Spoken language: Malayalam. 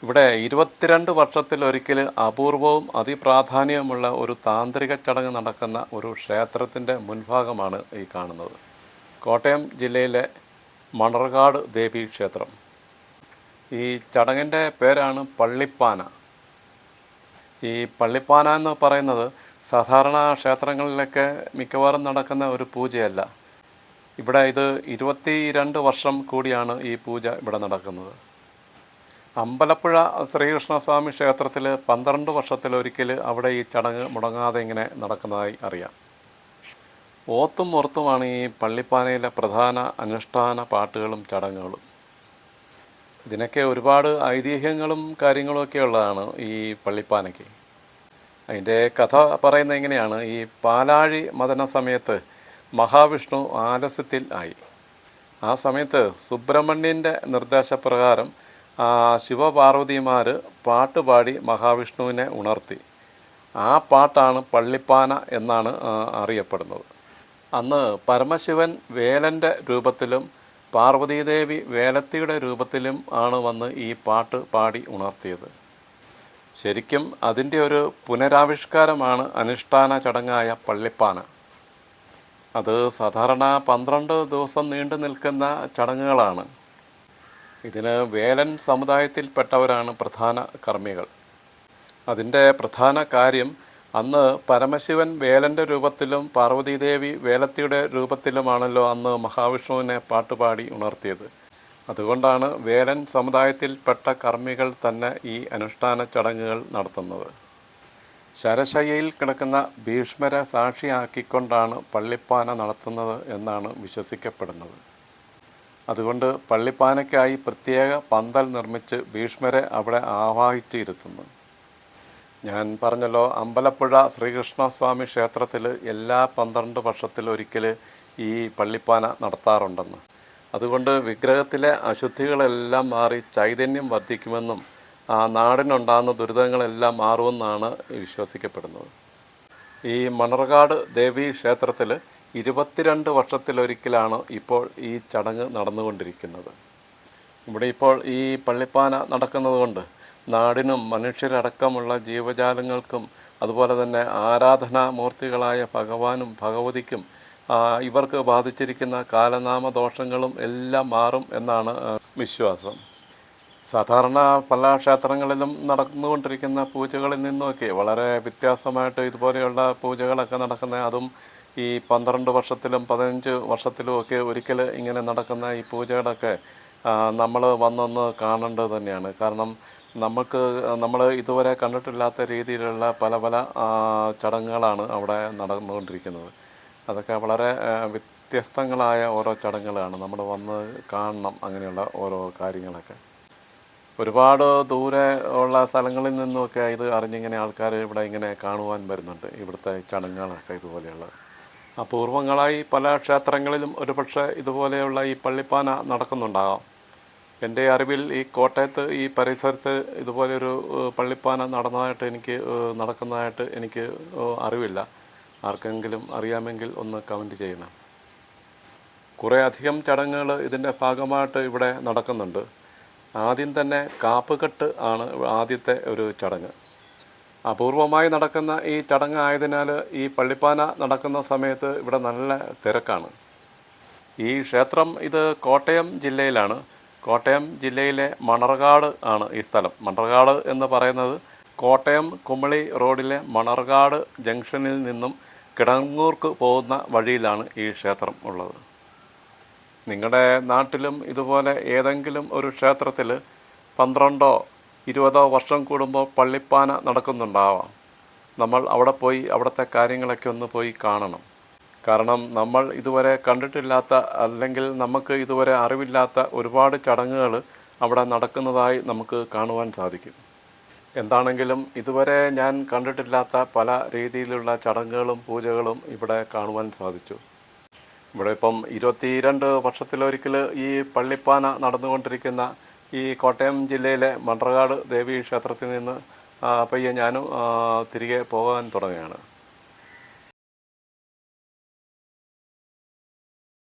ഇവിടെ 22 വർഷത്തിലൊരിക്കൽ അപൂർവവും അതിപ്രാധാന്യവുമുള്ള ഒരു താന്ത്രിക ചടങ്ങ് നടക്കുന്ന ഒരു ക്ഷേത്രത്തിൻ്റെ മുൻഭാഗമാണ് ഈ കാണുന്നത്. കോട്ടയം ജില്ലയിലെ മണർകാട് ദേവി ക്ഷേത്രം. ഈ ചടങ്ങിൻ്റെ പേരാണ് പള്ളിപ്പാന. ഈ പള്ളിപ്പാന എന്ന് പറയുന്നത് സാധാരണ ക്ഷേത്രങ്ങളിലൊക്കെ മിക്കവാറും നടക്കുന്ന ഒരു പൂജയല്ല. ഇവിടെ ഇത് 22 വർഷം കൂടിയാണ് ഈ പൂജ ഇവിടെ നടക്കുന്നത്. അമ്പലപ്പുഴ ശ്രീകൃഷ്ണസ്വാമി ക്ഷേത്രത്തിൽ 12 വർഷത്തിലൊരിക്കൽ അവിടെ ഈ ചടങ്ങ് മുടങ്ങാതെ ഇങ്ങനെ നടക്കുന്നതായി അറിയാം. ഓത്തും മുറത്തുമാണ് ഈ പള്ളിപ്പാനയിലെ പ്രധാന അനുഷ്ഠാന പാട്ടുകളും ചടങ്ങുകളും. ഇതിനൊക്കെ ഒരുപാട് ഐതിഹ്യങ്ങളും കാര്യങ്ങളുമൊക്കെ ഉള്ളതാണ് ഈ പള്ളിപ്പാനയ്ക്ക്. അതിൻ്റെ കഥ പറയുന്നത് എങ്ങനെയാണ്, ഈ പാലാഴി മദന സമയത്ത് മഹാവിഷ്ണു ആലസ്യത്തിൽ ആയി. ആ സമയത്ത് സുബ്രഹ്മണ്യൻ്റെ നിർദ്ദേശപ്രകാരം ശിവപാർവതിമാർ പാട്ടുപാടി മഹാവിഷ്ണുവിനെ ഉണർത്തി. ആ പാട്ടാണ് പള്ളിപ്പാന എന്നാണ് അറിയപ്പെടുന്നത്. അന്ന് പരമശിവൻ വേലൻ്റെ രൂപത്തിലും പാർവതീദേവി വേലത്തിയുടെ രൂപത്തിലും ആണ് വന്ന് ഈ പാട്ട് പാടി ഉണർത്തിയത്. ശരിക്കും അതിൻ്റെ ഒരു പുനരാവിഷ്കാരമാണ് അനുഷ്ഠാന ചടങ്ങായ പള്ളിപ്പാന. അത് സാധാരണ 12 ദിവസം നീണ്ടു നിൽക്കുന്ന ചടങ്ങുകളാണ്. ഇതിന് വേലൻ സമുദായത്തിൽപ്പെട്ടവരാണ് പ്രധാന കർമ്മികൾ. അതിൻ്റെ പ്രധാന കാര്യം, അന്ന് പരമശിവൻ വേലൻ്റെ രൂപത്തിലും പാർവതീദേവി വേലത്തിയുടെ രൂപത്തിലുമാണല്ലോ അന്ന് മഹാവിഷ്ണുവിനെ പാട്ടുപാടി ഉണർത്തിയത്. അതുകൊണ്ടാണ് വേലൻ സമുദായത്തിൽപ്പെട്ട കർമ്മികൾ തന്നെ ഈ അനുഷ്ഠാന ചടങ്ങുകൾ നടത്തുന്നത്. ശരശയ്യയിൽ കിടക്കുന്ന ഭീഷ്മരെ സാക്ഷിയാക്കിക്കൊണ്ടാണ് പള്ളിപ്പാന നടത്തുന്നത് എന്നാണ് വിശ്വസിക്കപ്പെടുന്നത്. അതുകൊണ്ട് പള്ളിപ്പാനയ്ക്കായി പ്രത്യേക പന്തൽ നിർമ്മിച്ച് ഭീഷ്മരെ അവിടെ ആവാഹിച്ചിരുത്തുന്നു. ഞാൻ പറഞ്ഞല്ലോ, അമ്പലപ്പുഴ ശ്രീകൃഷ്ണസ്വാമി ക്ഷേത്രത്തിൽ എല്ലാ 12 വർഷത്തിലൊരിക്കൽ ഈ പള്ളിപ്പാന നടത്താറുണ്ടെന്ന്. അതുകൊണ്ട് വിഗ്രഹത്തിലെ അശുദ്ധികളെല്ലാം മാറി ചൈതന്യം വർദ്ധിക്കുമെന്നും നാടിനുണ്ടാകുന്ന ദുരിതങ്ങളെല്ലാം മാറുമെന്നാണ് വിശ്വസിക്കപ്പെടുന്നത്. ഈ മണർകാട് ദേവി ക്ഷേത്രത്തിൽ 22 വർഷത്തിലൊരിക്കലാണ് ഇപ്പോൾ ഈ ചടങ്ങ് നടന്നുകൊണ്ടിരിക്കുന്നത്. ഇവിടെ ഇപ്പോൾ ഈ പള്ളിപ്പാന നടക്കുന്നത് കൊണ്ട് നാടിനും മനുഷ്യരടക്കമുള്ള ജീവജാലങ്ങൾക്കും അതുപോലെ തന്നെ ആരാധനാമൂർത്തികളായ ഭഗവാനും ഭഗവതിക്കും ഇവർക്ക് ബാധിച്ചിരിക്കുന്ന കാലനാമ ദോഷങ്ങളും എല്ലാം മാറും എന്നാണ് വിശ്വാസം. സാധാരണ പല ക്ഷേത്രങ്ങളിലും നടന്നുകൊണ്ടിരിക്കുന്ന പൂജകളിൽ നിന്നുമൊക്കെ വളരെ വ്യത്യാസമായിട്ട് ഇതുപോലെയുള്ള പൂജകളൊക്കെ നടക്കുന്ന, അതും ഈ 12 വർഷത്തിലും 15 വർഷത്തിലും ഒക്കെ ഒരിക്കൽ ഇങ്ങനെ നടക്കുന്ന ഈ പൂജകളൊക്കെ നമ്മൾ വന്നൊന്ന് കാണേണ്ടത് തന്നെയാണ്. കാരണം നമ്മൾ ഇതുവരെ കണ്ടിട്ടില്ലാത്ത രീതിയിലുള്ള പല പല ചടങ്ങുകളാണ് അവിടെ നടന്നുകൊണ്ടിരിക്കുന്നത്. അതൊക്കെ വളരെ വ്യത്യസ്തങ്ങളായ ഓരോ ചടങ്ങുകളാണ്. നമ്മൾ വന്ന് കാണണം അങ്ങനെയുള്ള ഓരോ കാര്യങ്ങളൊക്കെ. ഒരുപാട് ദൂരെ ഉള്ള സ്ഥലങ്ങളിൽ നിന്നുമൊക്കെ ഇത് അറിഞ്ഞിങ്ങനെ ആൾക്കാർ ഇവിടെ ഇങ്ങനെ കാണുവാൻ വരുന്നുണ്ട്. ഇവിടുത്തെ ചടങ്ങുകളൊക്കെ ഇതുപോലെയുള്ളത് അപൂർവങ്ങളായി പല ക്ഷേത്രങ്ങളിലും ഒരുപക്ഷെ ഇതുപോലെയുള്ള ഈ പള്ളിപ്പാന നടക്കുന്നുണ്ടാകാം. എൻ്റെ അറിവിൽ ഈ കോട്ടയത്ത് ഈ പരിസരത്ത് ഇതുപോലെയൊരു പള്ളിപ്പാന നടക്കുന്നതായിട്ട് എനിക്ക് അറിവില്ല. ആർക്കെങ്കിലും അറിയാമെങ്കിൽ ഒന്ന് കമൻറ്റ് ചെയ്യണം. കുറേ അധികം ചടങ്ങുകൾ ഇതിൻ്റെ ഭാഗമായിട്ട് ഇവിടെ നടക്കുന്നുണ്ട്. ആദ്യം തന്നെ കാപ്പുകെട്ട് ആണ് ആദ്യത്തെ ഒരു ചടങ്ങ്. അപൂർവമായി നടക്കുന്ന ഈ ചടങ്ങ് ആയതിനാൽ ഈ പള്ളിപ്പാന നടക്കുന്ന സമയത്ത് ഇവിടെ നല്ല തിരക്കാണ്. ഈ ക്ഷേത്രം ഇത് കോട്ടയം ജില്ലയിലാണ്. കോട്ടയം ജില്ലയിലെ മണർകാട് ആണ് ഈ സ്ഥലം. മണർകാട് എന്ന് പറയുന്നത് കോട്ടയം കുമളി റോഡിലെ മണർകാട് ജംഗ്ഷനിൽ നിന്നും കിടങ്ങൂർക്ക് പോകുന്ന വഴിയിലാണ് ഈ ക്ഷേത്രം ഉള്ളത്. നിങ്ങളുടെ നാട്ടിലും ഇതുപോലെ ഏതെങ്കിലും ഒരു ക്ഷേത്രത്തിൽ 12-20 വർഷം കൂടുമ്പോൾ പള്ളിപ്പാന നടക്കുന്നുണ്ടാവാം. നമ്മൾ അവിടെ പോയി അവിടുത്തെ കാര്യങ്ങളൊക്കെ ഒന്ന് പോയി കാണണം. കാരണം നമ്മൾ ഇതുവരെ കണ്ടിട്ടില്ലാത്ത, അല്ലെങ്കിൽ നമുക്ക് ഇതുവരെ അറിവില്ലാത്ത ഒരുപാട് ചടങ്ങുകൾ അവിടെ നടക്കുന്നതായി നമുക്ക് കാണുവാൻ സാധിക്കും. എന്താണെങ്കിലും ഇതുവരെ ഞാൻ കണ്ടിട്ടില്ലാത്ത പല രീതിയിലുള്ള ചടങ്ങുകളും പൂജകളും ഇവിടെ കാണുവാൻ സാധിച്ചു. ഇവിടെ ഇപ്പം 22 വർഷത്തിലൊരിക്കൽ ഈ പള്ളിപ്പാന നടന്നുകൊണ്ടിരിക്കുന്ന ഈ കോട്ടയം ജില്ലയിലെ മണർകാട് ദേവി ക്ഷേത്രത്തിൽ നിന്ന് പയ്യെ ഞാനും തിരികെ പോകാൻ തുടങ്ങുകയാണ്.